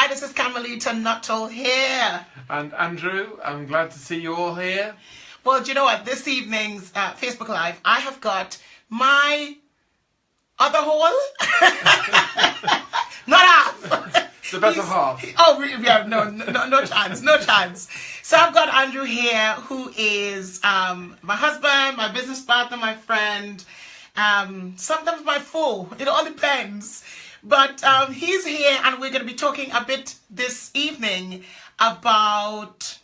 Hi, this is Camilita Nuttall here. And Andrew, I'm glad to see you all here. Well, do you know what? This evening's Facebook Live, I have got my other whole. Not half. The better half. Oh, yeah, no chance, no chance. So I've got Andrew here, who is my husband, my business partner, my friend, sometimes my foe. It all depends. But he's here, and we're going to be talking a bit this evening about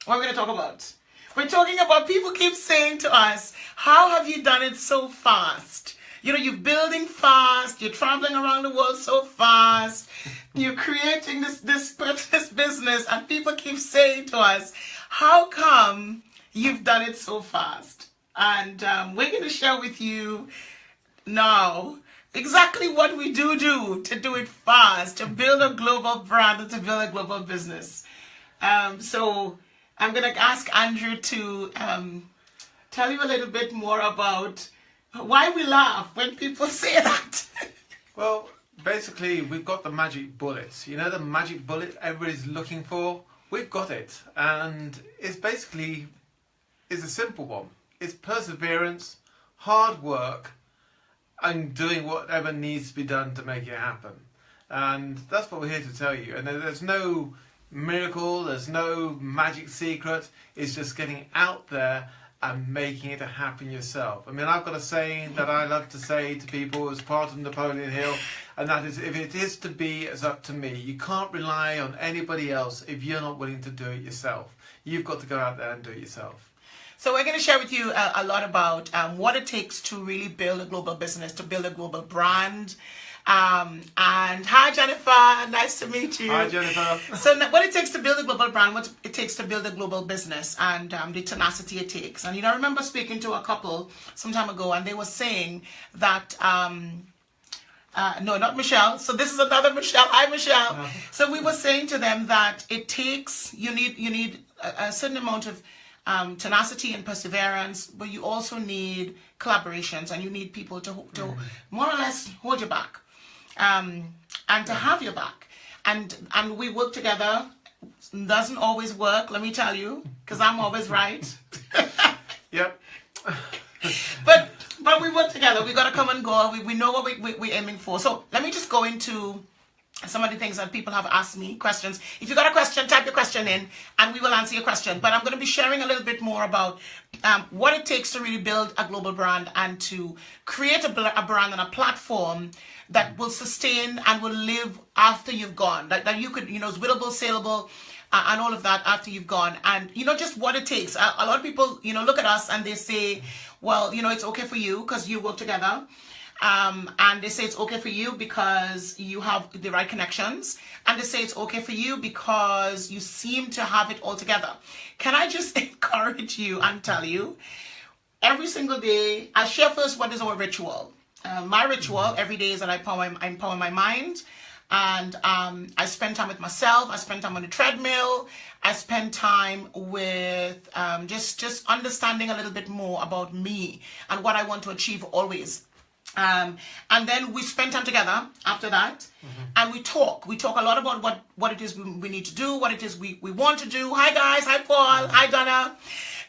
what we're going to talk about. We're talking about people keep saying to us, how have you done it so fast? You know, you're building fast, you're traveling around the world so fast, you're creating this business, and people keep saying to us, how come you've done it so fast? And we're going to share with you now exactly what we do to do it fast, to build a global brand and to build a global business. So I'm going to ask Andrew to tell you a little bit more about why we laugh when people say that. Well, basically, we've got the magic bullets. You know, the magic bullet everybody's looking for? We've got it. And it's a simple one. It's perseverance, hard work, and doing whatever needs to be done to make it happen. And that's what we're here to tell you. And there's no miracle, there's no magic secret. It's just getting out there and making it happen yourself. I mean, I've got a saying that I love to say to people as part of Napoleon Hill, and that is, if it is to be, it's up to me. You can't rely on anybody else if you're not willing to do it yourself. You've got to go out there and do it yourself. So we're going to share with you a lot about what it takes to really build a global business, to build a global brand. And hi, Jennifer. Nice to meet you. Hi, Jennifer. So what it takes to build a global brand, what it takes to build a global business, and the tenacity it takes. And, you know, I remember speaking to a couple some time ago, and they were saying that, no, not Michelle. So this is another Michelle. Hi, Michelle. Uh-huh. So we were saying to them that it takes, you need a certain amount of tenacity and perseverance, but you also need collaborations, and you need people to more or less hold your back, and to have your back, and we work together. Doesn't always work, let me tell you, because I'm always right. Yep. but we work together. We got to come and go. We know what we're aiming for. So let me just go into some of the things that people have asked me, questions. If you got a question, type your question in and we will answer your question. But I'm going to be sharing a little bit more about what it takes to really build a global brand and to create a brand and a platform that will sustain and will live after you've gone. That you could, you know, is winnable, saleable, and all of that after you've gone. And, you know, just what it takes. A lot of people, you know, look at us and they say, well, you know, it's okay for you because you work together. And they say it's okay for you because you have the right connections, and they say it's okay for you because you seem to have it all together. Can I just encourage you and tell you, every single day, I share first what is our ritual. My ritual every day is that I empower my mind, and I spend time with myself. I spend time on the treadmill. I spend time with just understanding a little bit more about me and what I want to achieve always. And then we spend time together after that, and we talk a lot about what it is we need to do, what it is we want to do. Hi guys, hi Paul, hi Donna.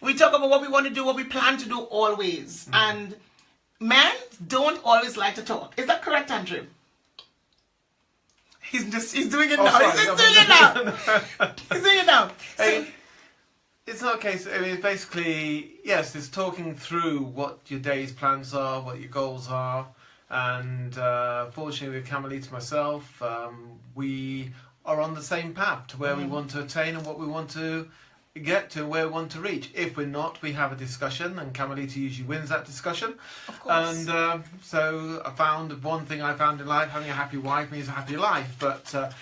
We talk about what we want to do, what we plan to do always. And men don't always like to talk. Is that correct, Andrew? He's doing it now. Sorry, He's doing it now. He's doing it now. Hey, it's not a case, I mean, basically, yes, it's talking through what your day's plans are, what your goals are, and fortunately with Camilita myself, we are on the same path to where we want to attain and what we want to get to, where we want to reach. If we're not, we have a discussion, and Camilita usually wins that discussion. Of course. And so I found one thing I found in life, having a happy wife means a happy life, but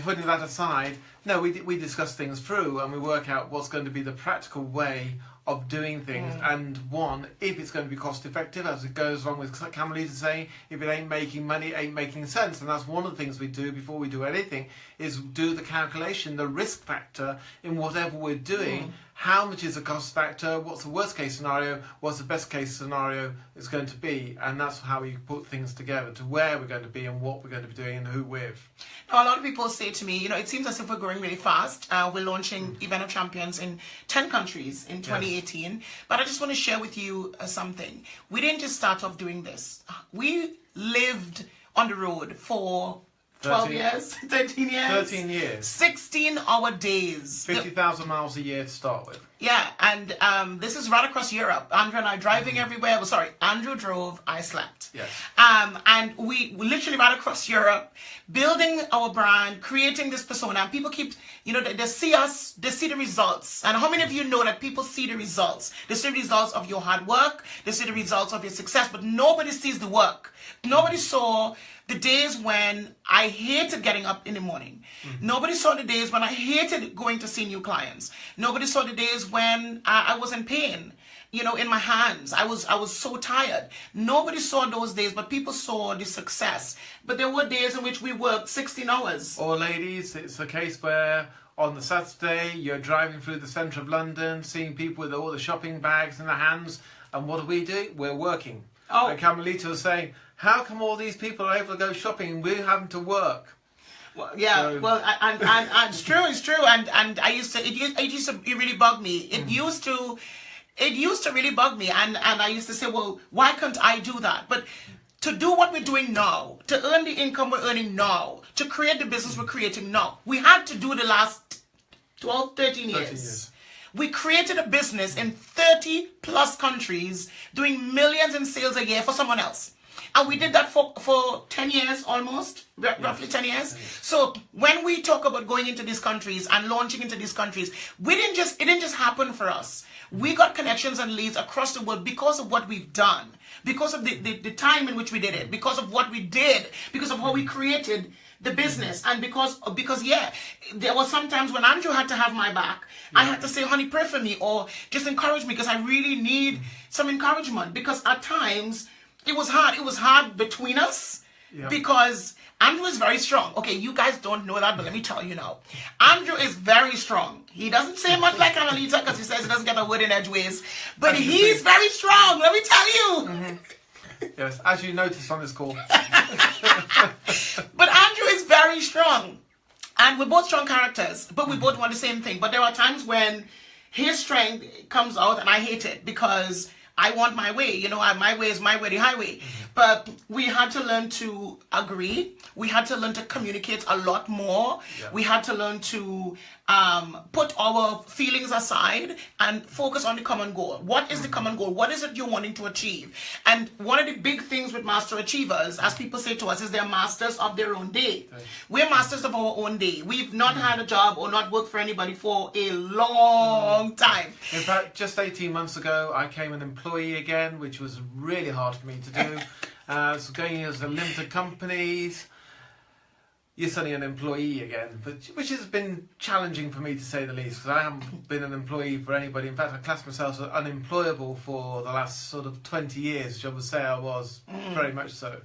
putting that aside, no, we discuss things through and we work out what's going to be the practical way of doing things. And one, if it's going to be cost effective, as it goes along with Camilita saying, if it ain't making money, it ain't making sense. And that's one of the things we do before we do anything, is do the calculation, the risk factor in whatever we're doing. how much is the cost factor, what's the worst case scenario, what's the best case scenario is going to be, and that's how we put things together to where we're going to be and what we're going to be doing and who with. Now, a lot of people say to me, it seems as if we're growing really fast. We're launching Event of Champions in 10 countries in 2018. Yes. But I just want to share with you something. We didn't just start off doing this. We lived on the road for 12 years, 13 years. 13 years. 16-hour days. 50,000 miles a year to start with. Yeah, and this is right across Europe. Andrew and I driving everywhere. Well, sorry, Andrew drove, I slept. Yes. And we literally right across Europe, building our brand, creating this persona. And people keep, they see us, they see the results. And how many of you know that people see the results? They see the results of your hard work. They see the results of your success. But nobody sees the work. Nobody saw the days when I hated getting up in the morning. Nobody saw the days when I hated going to see new clients. Nobody saw the days when I was in pain, in my hands. I was so tired. Nobody saw those days, but people saw the success. But there were days in which we worked 16 hours. Or ladies, it's a case where on the Saturday you're driving through the centre of London, seeing people with all the shopping bags in their hands, and what do? We're working. Oh. And Camilita was saying, how come all these people are able to go shopping? We're having to work. Well, yeah, so, well, and it's true, and it used to really bug me. It used to really bug me, and I used to say, well, why can't I do that? But to do what we're doing now, to earn the income we're earning now, to create the business we're creating now, we had to do the last 12, 13 years. We created a business in 30 plus countries, doing millions in sales a year for someone else. And we did that for 10 years almost, roughly 10 years. So when we talk about going into these countries and launching into these countries, it didn't just happen for us. We got connections and leads across the world because of what we've done, because of the time in which we did it, because of what we did, because of how we created the business, and because there was sometimes when Andrew had to have my back. I had to say, honey, pray for me, or just encourage me, because I really need some encouragement, because at times it was hard between us, because Andrew is very strong. Okay, you guys don't know that, but let me tell you now. Andrew is very strong. He doesn't say much like Camilita, because he says he doesn't get a word in edgeways, but he's very strong, let me tell you. Yes, as you noticed on this call. But Andrew is very strong. And we're both strong characters, but we both want the same thing. But there are times when his strength comes out and I hate it, because I want my way. My way is my way, the highway. But we had to learn to agree. We had to learn to communicate a lot more. We had to learn to put our feelings aside and focus on the common goal. What is the common goal? What is it you're wanting to achieve? And one of the big things with master achievers, as people say to us, is they're masters of their own day. We're masters of our own day. We've not had a job or not worked for anybody for a long time. In fact, just 18 months ago, I became an employee again, which was really hard for me to do. So going as a limited companies, you're suddenly an employee again, which has been challenging for me, to say the least, because I haven't been an employee for anybody. In fact, I class myself as unemployable for the last sort of 20 years, which I would say I was very much so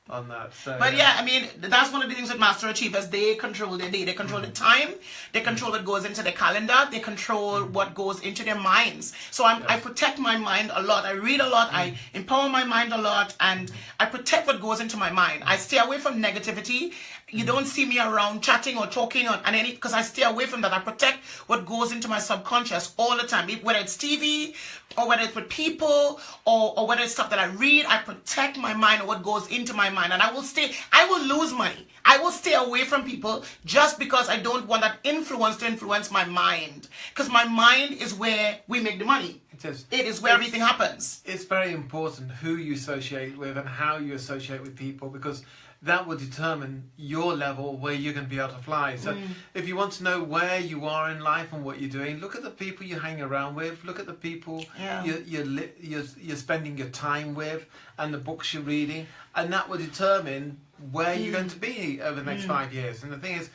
on that. So, but yeah, I mean, that's one of the things with master achievers. They control their day. They control the time. They control what goes into their calendar. They control what goes into their minds. So I protect my mind a lot. I read a lot. I empower my mind a lot. And I protect what goes into my mind. I stay away from negativity. You don't see me around chatting or talking because I stay away from that. I protect what goes into my subconscious all the time, whether it's TV or whether it's with people or whether it's stuff that I read. I protect my mind or what goes into my mind, and I will lose money. I will stay away from people just because I don't want that influence to influence my mind, because my mind is where we make the money. It is where everything happens. It's very important who you associate with and how you associate with people, because that will determine your level where you're going to be able to fly. So if you want to know where you are in life and what you're doing, look at the people you hang around with, look at the people you're spending your time with, and the books you're reading, and that will determine where you're going to be over the next 5 years. And the thing is,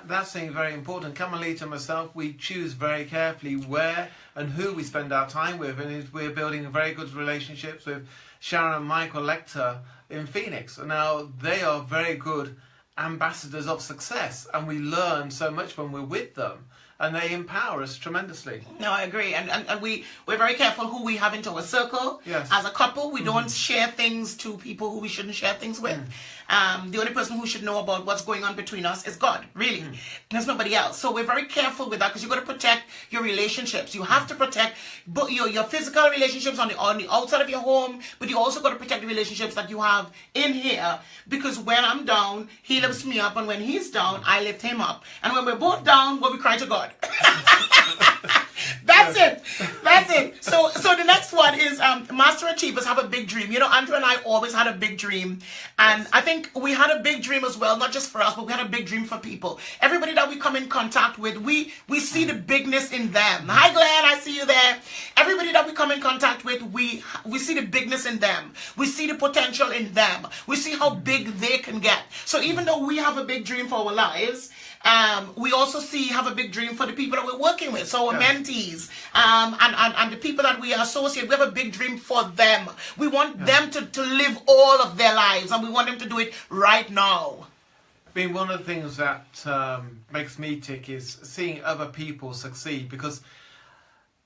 that's thing very important. Camilita and myself, we choose very carefully where and who we spend our time with, and we're building very good relationships with Sharon and Michael Lecter in Phoenix. And now they are very good ambassadors of success, and we learn so much when we're with them. and they empower us tremendously. No, I agree. And we're very careful who we have into our circle. Yes. As a couple, we don't share things to people who we shouldn't share things with. The only person who should know about what's going on between us is God, really. There's nobody else. So we're very careful with that because you've got to protect your relationships. You have to protect your physical relationships on the outside of your home, but you also got to protect the relationships that you have in here, because when I'm down, he lifts me up, and when he's down, I lift him up. And when we're both down, we cry to God. That's it. That's it. So the next one is master achievers have a big dream. You know, Andrew and I always had a big dream. And I think we had a big dream as well, not just for us, but we had a big dream for people. Everybody that we come in contact with, we see the bigness in them. Hi, Glenn, I see you there. Everybody that we come in contact with, we see the bigness in them. We see the potential in them. We see how big they can get. So even though we have a big dream for our lives, we also have a big dream for the people that we're working with. So our mentees, and the people that we associate, we have a big dream for them. We want them to live all of their lives, and we want them to do it right now. I mean, one of the things that makes me tick is seeing other people succeed, because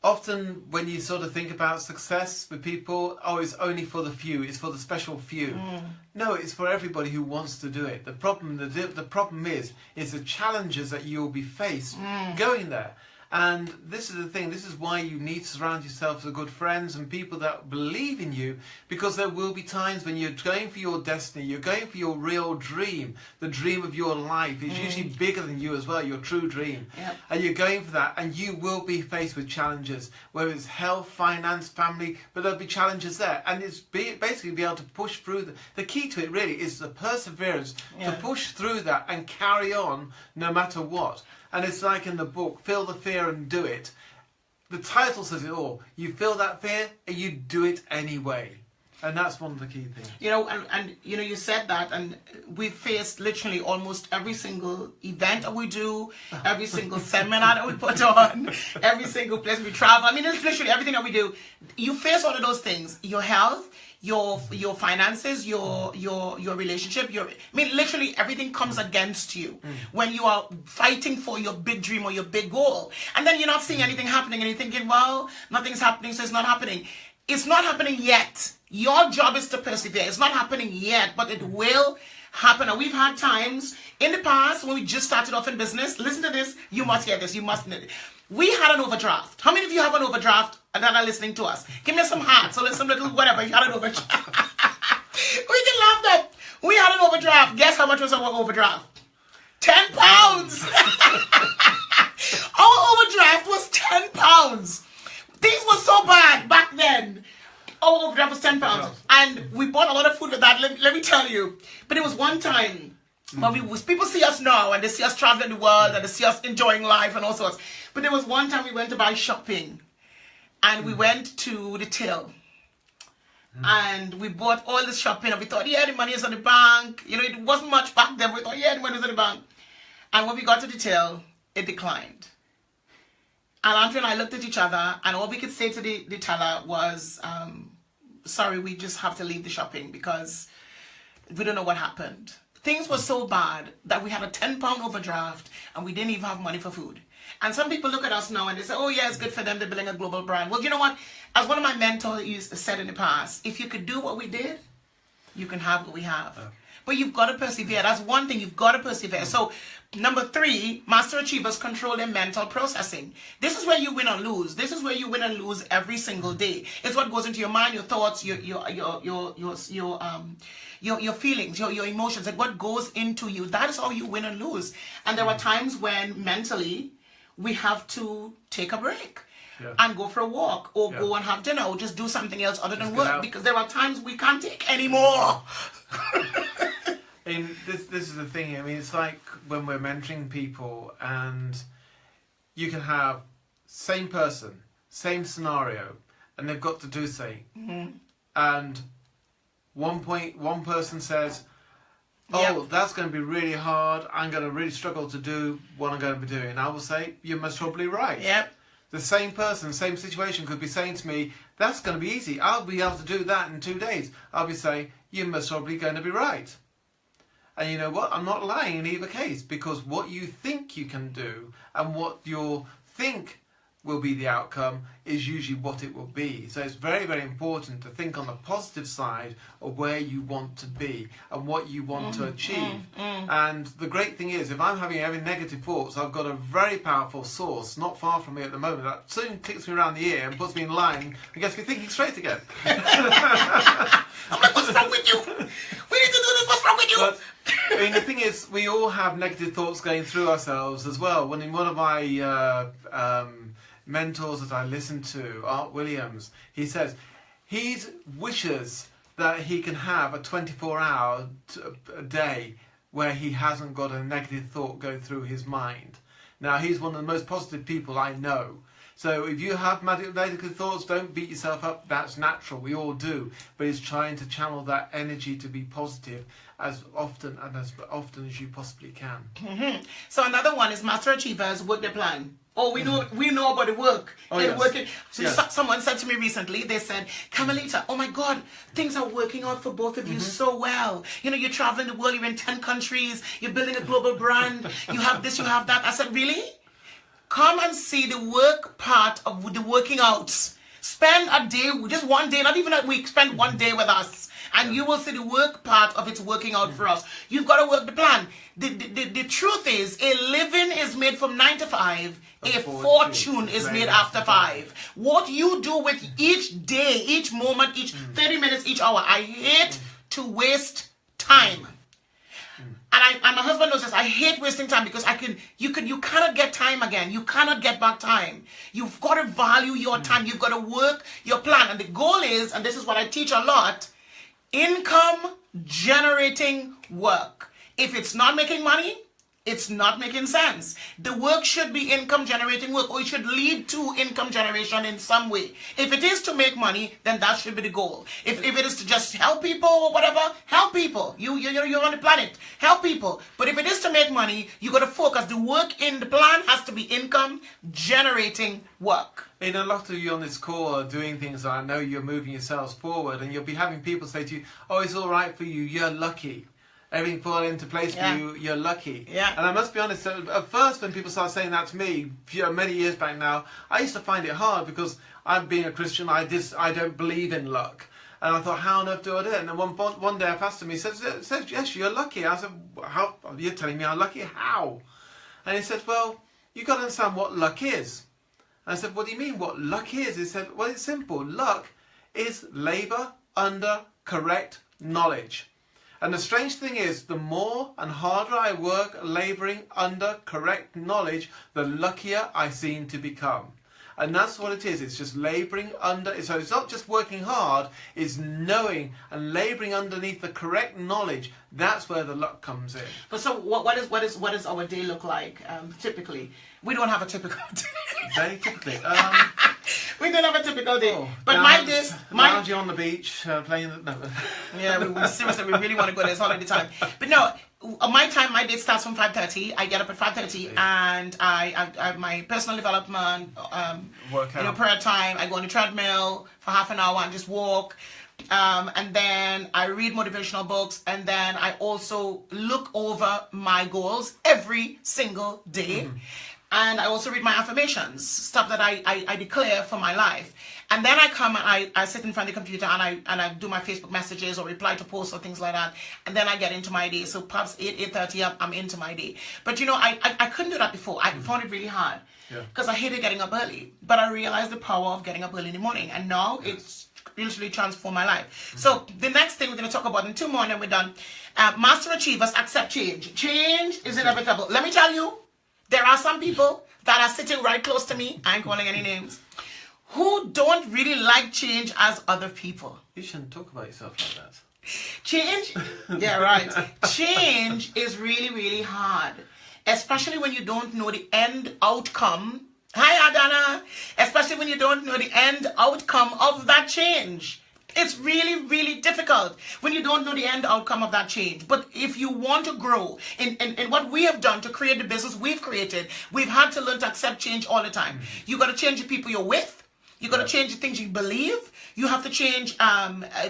often when you sort of think about success with people, oh, it's only for the few, it's for the special few. No, it's for everybody who wants to do it. The problem is the challenges that you'll be faced going there. And this is the thing, this is why you need to surround yourself with good friends and people that believe in you, because there will be times when you're going for your destiny, you're going for your real dream, the dream of your life. It's usually bigger than you as well, your true dream. Yep. And you're going for that, and you will be faced with challenges, whether it's health, finance, family, but there'll be challenges there. And it's basically be able to push through. The key to it really is the perseverance to push through that and carry on no matter what. And it's like in the book, Feel the Fear and Do It. The title says it all. You feel that fear and you do it anyway. And that's one of the key things. You know, and you know, you said that, and we've faced literally almost every single event that we do, every single seminar that we put on, every single place we travel. I mean, it's literally everything that we do. You face all of those things. Your health, your finances, your relationship, literally everything comes against you when you are fighting for your big dream or your big goal. And then you're not seeing anything happening, and you're thinking, well, nothing's happening, so it's not happening. It's not happening yet. Your job is to persevere. It's not happening yet, but it will happen. And we've had times in the past when we just started off in business. Listen to this. You must hear this. You must know this. We had an overdraft. How many of you have an overdraft and that are listening to us? Give me some hearts or some little whatever. You had an overdraft. We can laugh that. We had an overdraft. Guess how much was our overdraft? £10. Our overdraft was £10. Things were so bad back then. Our overdraft was £10. And we bought a lot of food with that, let me tell you. But it was one time when people see us now, and they see us traveling the world, and they see us enjoying life and all sorts. But there was one time we went to buy shopping, and we went to the till. And we bought all the shopping, and we thought, yeah, the money is in the bank. You know, it wasn't much back then. We thought, yeah, the money is in the bank. And when we got to the till, it declined. And Andrew and I looked at each other, and all we could say to the teller was, sorry, we just have to leave the shopping because we don't know what happened. Things were so bad that we had a £10 overdraft, and we didn't even have money for food. And some people look at us now and they say, oh yeah, it's good for them, they're building a global brand. Well, you know what? As one of my mentors said in the past, if you could do what we did, you can have what we have. But you've got to persevere. That's one thing, you've got to persevere. So, number 3, master achievers control their mental processing. This is where you win or lose. This is where you win and lose every single day. It's what goes into your mind, your thoughts, your feelings, your emotions, and what goes into you. That is how you win and lose. And there are times when mentally we have to take a break. And go for a walk, or go and have dinner, or just do something else other than work, because there are times we can't take anymore. And this is the thing. I mean, it's like when we're mentoring people, and you can have same person, same scenario, and they've got to do something. And one person says, oh, that's going to be really hard. I'm going to really struggle to do what I'm going to be doing. And I will say, you're most probably right. The same person, same situation could be saying to me, that's going to be easy. I'll be able to do that in 2 days. I'll be saying, you're most probably going to be right. And you know what? I'm not lying in either case, because what you think you can do and what you think will be the outcome is usually what it will be. So it's very, very important to think on the positive side of where you want to be and what you want to achieve. And the great thing is, if I'm having every negative thoughts, I've got a very powerful source not far from me at the moment that soon clicks me around the ear and puts me in line and gets me thinking straight again. I'm like, what's wrong with you? We need to do this. What's wrong with you? But, I mean, the thing is, we all have negative thoughts going through ourselves as well. When in one of my mentors that I listen to, Art Williams, he says he wishes that he can have a 24-hour day where he hasn't got a negative thought go through his mind. Now, he's one of the most positive people I know. So if you have negative thoughts, don't beat yourself up. That's natural. We all do. But he's trying to channel that energy to be positive as often as you possibly can. So another one is master achievers work their plan. Oh, we know about the work. Oh, yes. Working. So someone said to me recently, they said, Camilita, oh my God, things are working out for both of you so well. You know, you're traveling the world, you're in 10 countries, you're building a global brand, you have this, you have that. I said, really? Come and see the work part of the working out. Spend a day, just one day, not even a week, spend one day with us. And you will see the work part of it's working out for us. You've got to work the plan. The truth is, a living is made from 9 to 5. A fortune is made after 5. What you do with each day, each moment, each 30 minutes, each hour. I hate to waste time. And my husband knows this. I hate wasting time because you cannot get time again. You cannot get back time. You've got to value your time. You've got to work your plan. And the goal is, and this is what I teach a lot, income generating work. If it's not making money, it's not making sense. The work should be income generating work, or it should lead to income generation in some way. If it is to make money, then that should be the goal. If it is to just help people or whatever, help people. You're on the planet. Help people. But if it is to make money, you got to focus. The work in the plan has to be income generating work. And a lot of you on this call are doing things that I know you're moving yourselves forward, and you'll be having people say to you, oh, it's all right for you, you're lucky. Everything falling into place for you, you're lucky. Yeah. And I must be honest, at first when people started saying that to me, many years back now, I used to find it hard because I'm being a Christian, I don't believe in luck. And I thought, how on earth do I do it? And then one day a pastor me says, yes, you're lucky. I said, how? You're telling me I'm lucky? How? And he said, well, you've got to understand what luck is. And I said, what do you mean what luck is? He said, well, it's simple. Luck is labour under correct knowledge. And the strange thing is, the more and harder I work labouring under correct knowledge, the luckier I seem to become. And that's what it is. It's just labouring under. So it's not just working hard. It's knowing and labouring underneath the correct knowledge. That's where the luck comes in. But so what does our day look like typically? We don't have a typical day. Very typically. We don't have a typical day. Oh, but my days, lounging on the beach, playing the. No. Yeah, we seriously, we really want to go there. It's holiday time. But no, my day starts from 5:30. I get up at 5:30, and I my personal development, workout. Prayer time. I go on the treadmill for half an hour and just walk. And then I read motivational books, and then I also look over my goals every single day. And I also read my affirmations, stuff that I declare for my life. And then I come and I sit in front of the computer and I do my Facebook messages or reply to posts or things like that. And then I get into my day. So perhaps 8:30, I'm into my day. But I couldn't do that before. I found it really hard because I hated getting up early. But I realized the power of getting up early in the morning. And now it's literally transformed my life. So the next thing we're going to talk about in 2 more and then we're done. Master achievers accept change. Change is inevitable. Let me tell you, there are some people that are sitting right close to me, I ain't calling any names, who don't really like change as other people. You shouldn't talk about yourself like that. Change? Yeah, right. Change is really, really hard, especially when you don't know the end outcome. Hi, Adana. Especially when you don't know the end outcome of that change. It's really, really difficult when you don't know the end outcome of that change. But if you want to grow in what we have done to create the business we've created, we've had to learn to accept change all the time. You got to change the people you're with. You got to change the things you believe. You have to change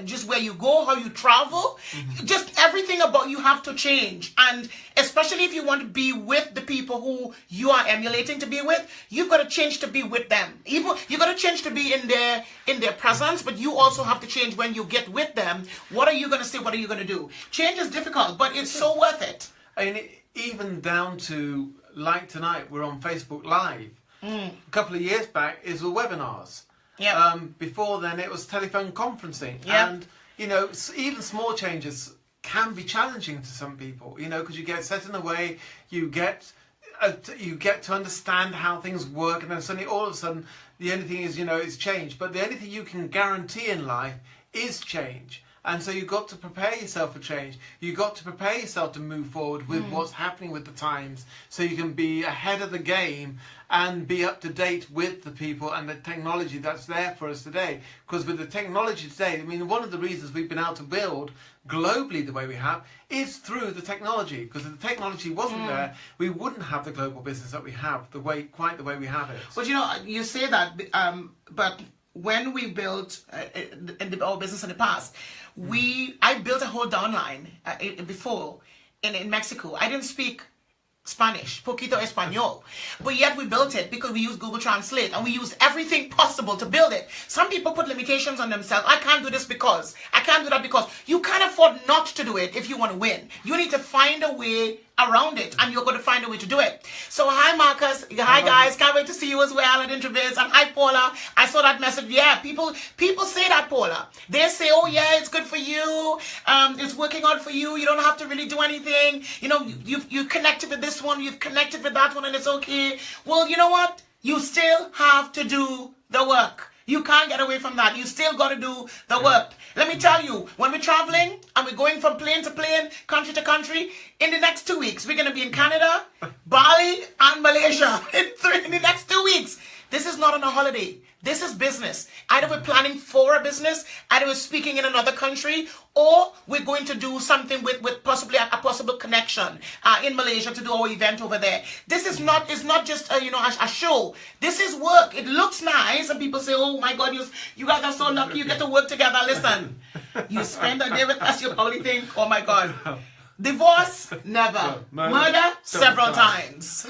just where you go, how you travel. Just everything about you have to change. And especially if you want to be with the people who you are emulating to be with, you've got to change to be with them. Even you got to change to be in their presence, but you also have to change when you get with them. What are you going to say? What are you going to do? Change is difficult, but it's so worth it. I mean, even down to like tonight, we're on Facebook Live. A couple of years back, it was webinars. Yeah. Before then, it was telephone conferencing. Yep. And, you know, even small changes can be challenging to some people, you know, because you get set in a way, you get to understand how things work, and then suddenly, all of a sudden, the only thing is, you know, it's change. But the only thing you can guarantee in life is change. And so you've got to prepare yourself for change. You've got to prepare yourself to move forward with what's happening with the times, so you can be ahead of the game and be up to date with the people and the technology that's there for us today. Because with the technology today, I mean, one of the reasons we've been able to build globally the way we have is through the technology. Because if the technology wasn't there, we wouldn't have the global business that we have quite the way we have it. But you know, you say that, but when we built our business in the past, I built a whole downline before in Mexico. I didn't speak Spanish, poquito español, but yet we built it because we used Google Translate and we used everything possible to build it. Some people put limitations on themselves. I can't do this because, I can't do that because. You can't afford not to do it if you want to win. You need to find a way around it, and you're going to find a way to do it. So hi Marcus, hi guys, can't wait to see you as well at Introverts. And hi Paula, I saw that message. Yeah, people say that, Paula. They say, oh yeah, it's good for you, it's working out for you, you don't have to really do anything, you know, you've connected with this one, you've connected with that one, and it's okay. Well, you know what, you still have to do the work. You can't get away from that. You still got to do the work. Let me tell you, when we're traveling and we're going from plane to plane, country to country, in the next 2 weeks, we're going to be in Canada, Bali, and Malaysia. In the next 2 weeks. This is not on a holiday. This is business. Either we're planning for a business, either we're speaking in another country, or we're going to do something with possibly a possible connection in Malaysia to do our event over there. This is not, it's not just a show. This is work. It looks nice, and people say, oh my God, you guys are so lucky you get to work together. Listen, you spend a day with us, you probably think, oh my God. Divorce? Never. Murder? Several times.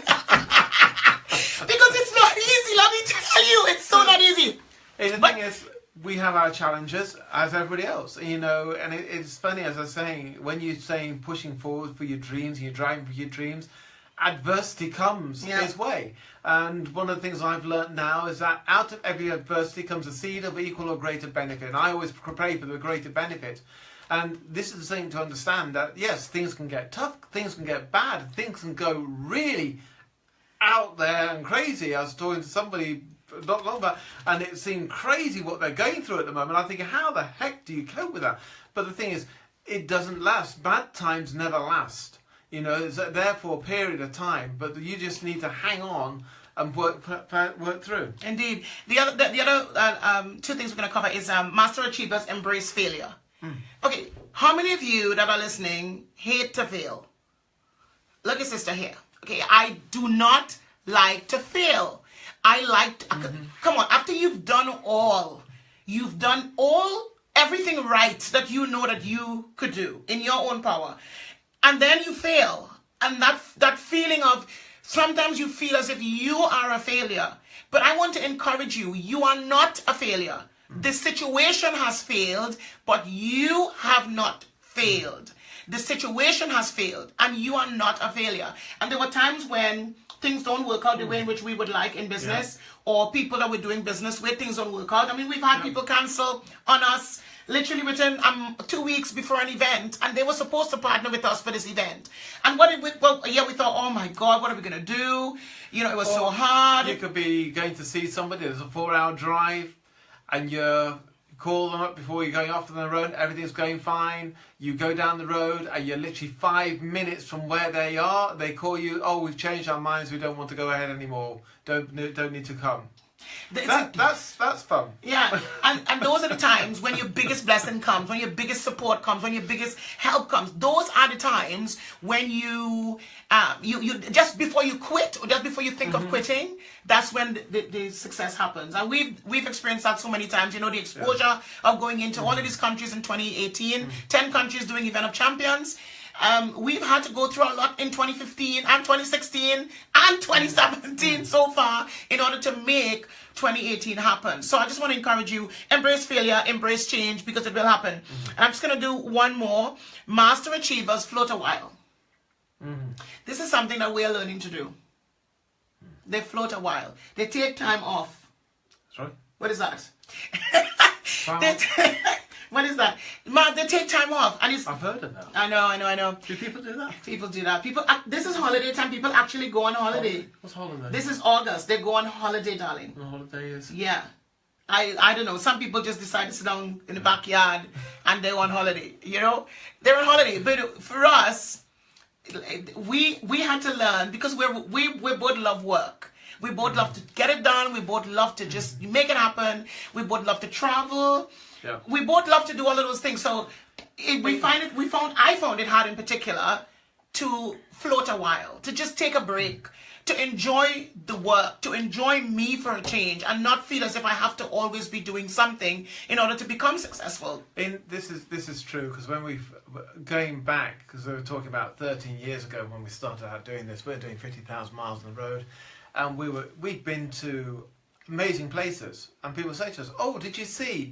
Because it's not easy, let me tell you. It's so not easy. And the thing is, we have our challenges as everybody else, you know, and it's funny, as I was saying, when you're saying pushing forward for your dreams, and you're driving for your dreams, adversity comes its way. And one of the things I've learned now is that out of every adversity comes a seed of equal or greater benefit. And I always pray for the greater benefit. And this is the thing to understand, that yes, things can get tough, things can get bad, things can go really out there and crazy. I was talking to somebody not long back, and it seemed crazy what they're going through at the moment. I'm thinking, how the heck do you cope with that? But the thing is, it doesn't last. Bad times never last. You know, it's there for a period of time, but you just need to hang on and work through. Indeed. The other two things we're going to cover is master achievers embrace failure. Okay, how many of you that are listening hate to fail? Look at sister here. Okay, I do not like to fail. I like to, come on, after you've done everything right that you know that you could do in your own power, and then you fail, and that feeling of, sometimes you feel as if you are a failure. But I want to encourage you, you are not a failure. The situation has failed, but you have not failed. The situation has failed, and you are not a failure. And there were times when things don't work out the way in which we would like in business, or people that we're doing business with, things don't work out. I mean, we've had people cancel on us literally within 2 weeks before an event, and they were supposed to partner with us for this event. And we thought, oh my God, what are we going to do? You know, it was so hard. You could be going to see somebody, there's a 4-hour drive, and you call them up before you're going off on the road, everything's going fine, you go down the road and you're literally 5 minutes from where they are, they call you, oh, we've changed our minds, we don't want to go ahead anymore, don't need to come. That's fun. Yeah, and those are the times when your biggest blessing comes, when your biggest support comes, when your biggest help comes. Those are the times when you just before you quit or just before you think of quitting, that's when the success happens. And we've experienced that so many times. You know, the exposure of going into all of these countries in 2018, 10 countries doing Event of Champions. We've had to go through a lot in 2015 and 2016 and 2017 so far in order to make 2018 happen. So I just want to encourage you, embrace failure, embrace change, because it will happen. And I'm just going to do one more. Master achievers float a while. This is something that we're learning to do. They float a while. They take time off. Sorry? What is that? Wow. What is that? They take time off. And I've heard of that. I know. Do people do that? People do that. This is holiday time. People actually go on holiday. What's holiday? This is August. They go on holiday, darling. The holiday is? Yeah. I don't know. Some people just decide to sit down in the backyard and they're on holiday. You know? They're on holiday. But for us, we had to learn, because we both love work. We both love to get it done. We both love to just make it happen. We both love to travel. Yeah. We both love to do all of those things. So I found it hard in particular to float a while, to just take a break, to enjoy the work, to enjoy me for a change, and not feel as if I have to always be doing something in order to become successful. This is true, because when going back, because we were talking about 13 years ago when we started out doing this, we're doing 50,000 miles on the road, and we'd been to amazing places, and people say to us, "Oh, did you see?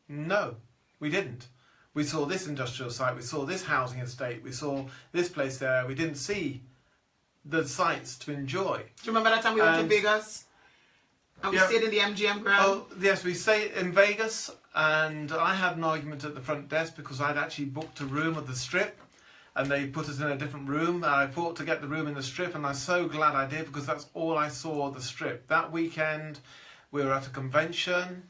No, we didn't. We saw this industrial site, we saw this housing estate, we saw this place there. We didn't see the sights to enjoy." Do you remember that time we went to Vegas? And we stayed in the MGM Grand? Oh, yes, we stayed in Vegas, and I had an argument at the front desk because I'd actually booked a room at the Strip, and they put us in a different room, and I fought to get the room in the Strip, and I'm so glad I did, because that's all I saw, the Strip. That weekend, we were at a convention.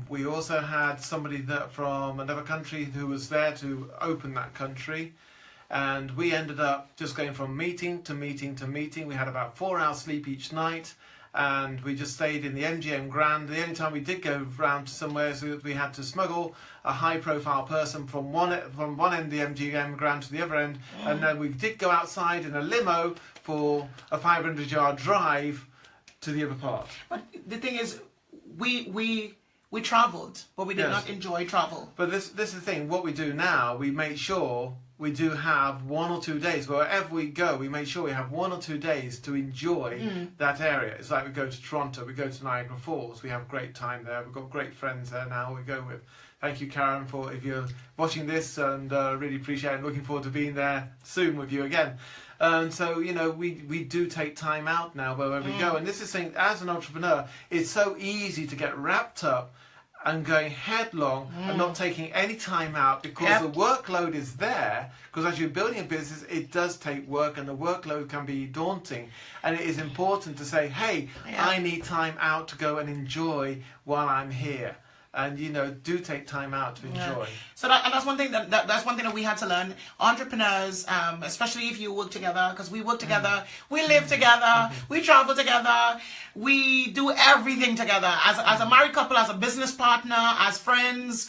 We also had somebody from another country who was there to open that country, and we ended up just going from meeting to meeting to meeting. We had about 4 hours sleep each night, and we just stayed in the MGM Grand. The only time we did go round to somewhere is we had to smuggle a high-profile person from one end of the MGM Grand to the other end, and then we did go outside in a limo for a 500-yard drive to the other part. But the thing is, we traveled, but we did not enjoy travel. But this is the thing. What we do now, we make sure we do have 1 or 2 days. Wherever we go, we make sure we have 1 or 2 days to enjoy that area. It's like we go to Toronto, we go to Niagara Falls. We have a great time there. We've got great friends there now we go with. Thank you, Karen, for if you're watching this, and really appreciate it. Looking forward to being there soon with you again. And so, you know, we do take time out now wherever we go. And this is saying, as an entrepreneur, it's so easy to get wrapped up and going headlong and not taking any time out, because the workload is there. Because as you're building a business, it does take work, and the workload can be daunting. And it is important to say, hey, I need time out to go and enjoy while I'm here. And, you know, do take time out to enjoy. So that's one thing that's one thing that we had to learn. Entrepreneurs, especially if you work together, because we work together, we live together, we travel together, we do everything together as a married couple, as a business partner, as friends.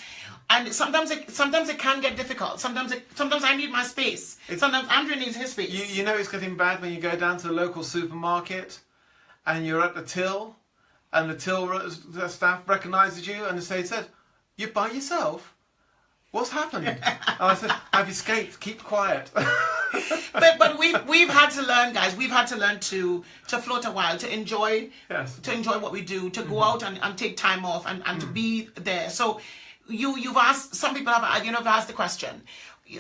And sometimes it can get difficult. Sometimes I need my space. Sometimes Andrew needs his space. You know it's getting bad when you go down to the local supermarket and you're at the till, and the till staff recognises you, and they said, "You're by yourself? What's happened?" And I said, "I've escaped. Keep quiet." but we've had to learn, guys. We've had to learn to float a while, to enjoy what we do, to go out and take time off and to be there. So you've asked, some people have asked the question,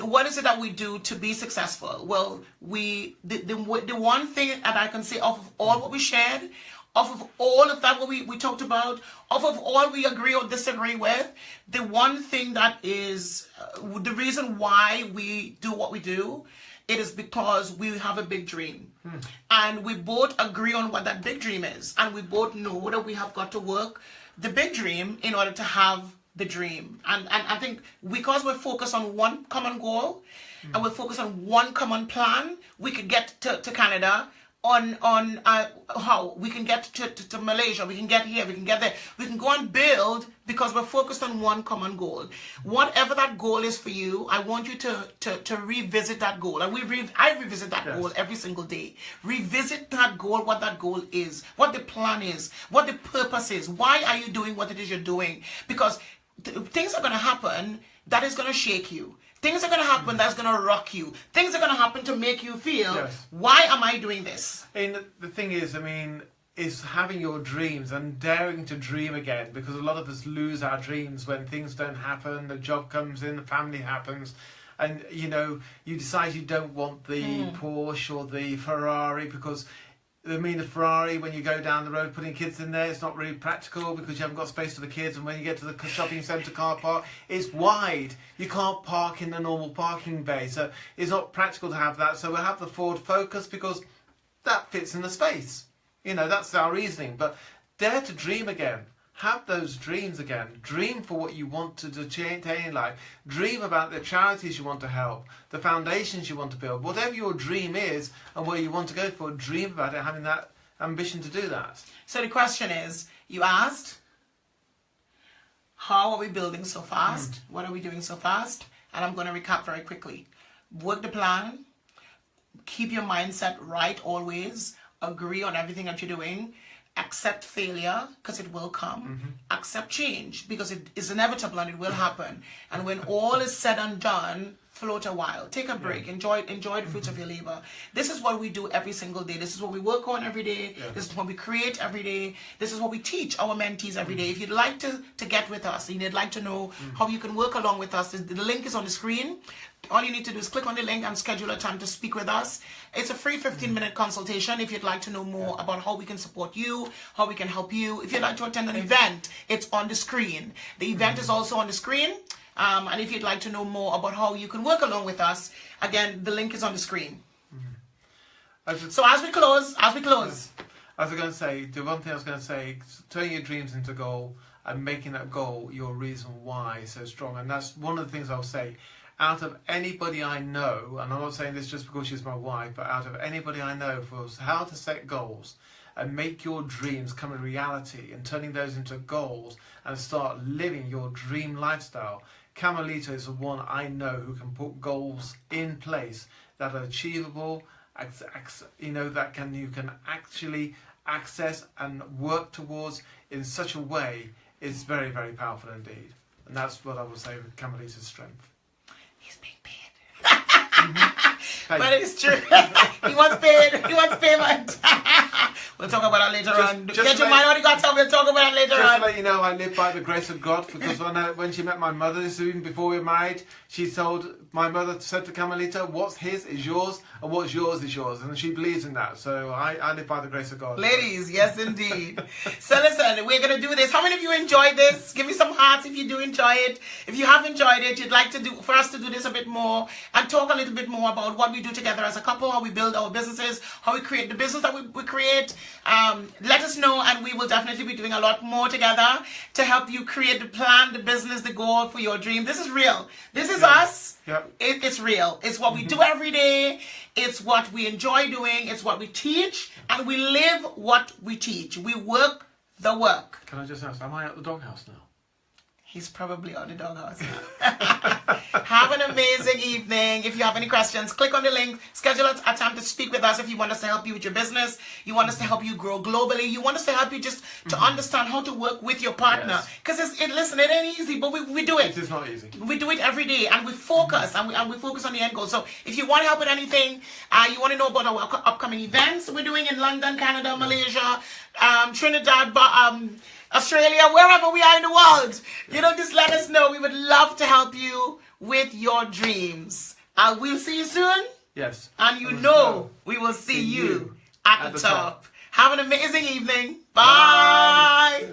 what is it that we do to be successful? Well, the one thing that I can say off of all what we shared, off of all of that what we talked about, off of all we agree or disagree with, the one thing that is the reason why we do what we do, it is because we have a big dream. And we both agree on what that big dream is. And we both know that we have got to work the big dream in order to have the dream. And I think because we're focused on one common goal and we're focused on one common plan, we could get to Canada on how we can get to Malaysia, we can get here, we can get there, we can go and build because we're focused on one common goal. Whatever that goal is for you, I want you to revisit that goal. And I revisit that goal every single day. Revisit that goal, what that goal is, what the plan is, what the purpose is. Why are you doing what it is you're doing? Because things are going to happen that is going to shake you. Things are going to happen that's going to rock you. Things are going to happen to make you feel, why am I doing this? And the thing is, I mean, is having your dreams and daring to dream again, because a lot of us lose our dreams when things don't happen, the job comes in, the family happens, and, you know, you decide you don't want the Porsche or the Ferrari because... I mean, the Ferrari, when you go down the road putting kids in there, it's not really practical because you haven't got space for the kids. And when you get to the shopping centre car park, it's wide. You can't park in the normal parking bay. So it's not practical to have that. So we'll have the Ford Focus because that fits in the space. You know, that's our reasoning. But dare to dream again. Have those dreams again. Dream for what you want to attain in life. Dream about the charities you want to help, the foundations you want to build. Whatever your dream is and where you want to go for, dream about it, having that ambition to do that. So the question is, you asked, how are we building so fast? What are we doing so fast? And I'm going to recap very quickly. Work the plan. Keep your mindset right always. Agree on everything that you're doing. Accept failure because it will come. Accept change because it is inevitable and it will happen. And when all is said and done, float a while. Take a break. Enjoy the fruits of your labor. This is what we do every single day. This is what we work on every day. This is what we create every day. This is what we teach our mentees every day. If you'd like to get with us, and you'd like to know how you can work along with us, the link is on the screen. All you need to do is click on the link and schedule a time to speak with us. It's a free 15-minute consultation if you'd like to know more about how we can support you, how we can help you. If you'd like to attend an event, it's on the screen. The event is also on the screen. And if you'd like to know more about how you can work along with us, again, the link is on the screen. So as we close. I was going to say, the one thing I was going to say, turning your dreams into goal and making that goal your reason why is so strong. And that's one of the things I'll say. Out of anybody I know, and I'm not saying this just because she's my wife, but out of anybody I know for how to set goals and make your dreams come a reality and turning those into goals and start living your dream lifestyle, Camilita is the one I know who can put goals in place that are achievable, you know, that you can actually access and work towards in such a way. It's very, very powerful indeed. And that's what I would say with Camilita's strength. He's being paid. But it's true. He wants paid. He wants payment. We'll talk about that later on. Get your mind what you got to we'll talk about it later on. Just to let you know, I live by the grace of God because when she met my mother, this even before we were married, my mother said to Camilita, what's his is yours and what's yours is yours. And she believes in that. So I live by the grace of God. Ladies, yes indeed. So listen, we're going to do this. How many of you enjoyed this? Give me some hearts if you do enjoy it. If you have enjoyed it, you'd like for us to do this a bit more and talk a little bit more about what we do together as a couple, how we build our businesses, how we create the business that we create. Let us know and we will definitely be doing a lot more together to help you create the plan, the business, the goal for your dream. This is real. This is us. Yep. It's real. It's what we do every day. It's what we enjoy doing. It's what we teach. And we live what we teach. We work the work. Can I just ask, am I at the doghouse now? He's probably on the doghouse now. Have an amazing evening. If you have any questions, click on the link. Schedule a time to speak with us if you want us to help you with your business. You want us to help you grow globally. You want us to help you just to understand how to work with your partner. Because listen, it ain't easy, but we do it. It is not easy. We do it every day, and we focus, and we focus on the end goal. So if you want help with anything, you want to know about our upcoming events we're doing in London, Canada, Malaysia, Trinidad, Australia, wherever we are in the world, you know, just let us know. We would love to help you with your dreams. We'll see you soon. Yes. And you know we will see you at the top. Have an amazing evening. Bye.